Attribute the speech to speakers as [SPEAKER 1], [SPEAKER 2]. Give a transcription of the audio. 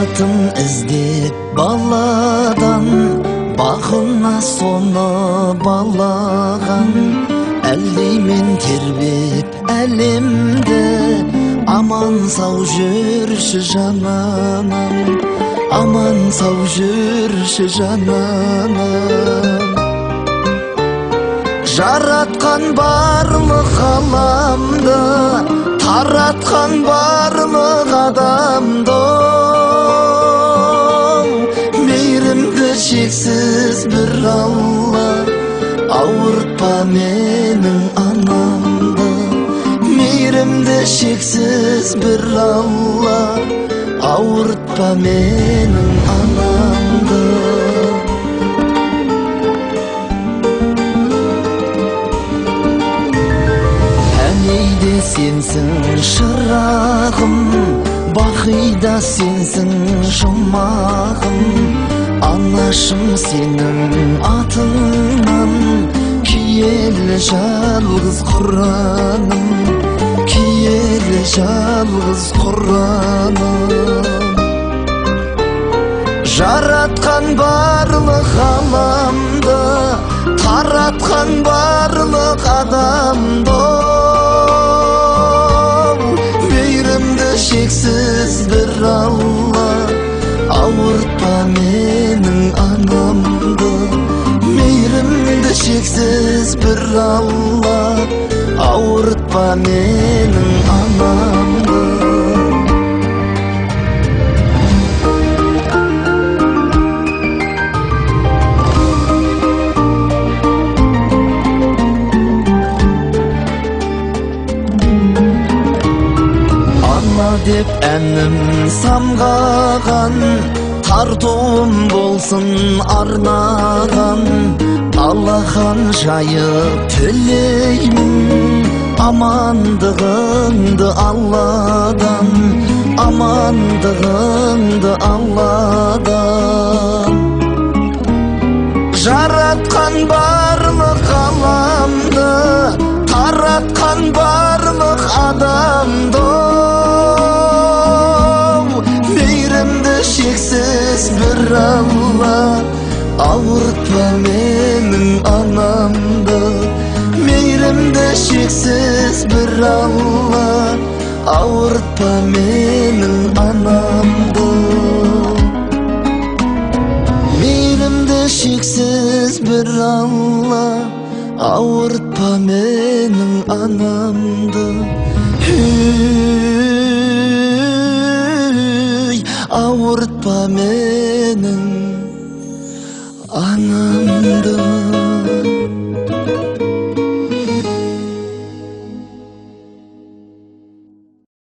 [SPEAKER 1] атын іздеп баладан, бағына соны балаған. Әлдеймен тербеп әлемді, аман сау жүрші жананам, аман сау жүрші жананам. Жаратқан барлық ғаламды, таратқан барлық адамды, мейірімді шексіз бір Алла, ауыртпа менің анамды. Мейірімді шексіз бір Алла, ауыртпа менің анамды. Әнейде сенсің шырағым, бақида сенсің жұмағым. Анашым сенің атыңнан, киелі жалғыз Құраным, киелі жалғыз Құраным. Жаратқан барлық ғаламды, таратқан барлық адамды, мейірімді шексіз бір Алла, ауыртпа менің анамды. Мейірімді шексіз бір Алла, ауыртпа менің анамды. Деп әнім самғаған, тартуым болсын арнаған. Аллахан жайып тілеймін, амандығыңды Алладан, амандығыңды Алладан. Жаратқан барлық ғаламды, таратқан барлық адамды, шексіз бір Алла, ауыртпа менің анамды. Мейірімді шексіз бір Алла, ауыртпа менің анамды. Мейірімді шексіз бір Алла, ауыртпа менің анамды. Ауыртпа менің анамды.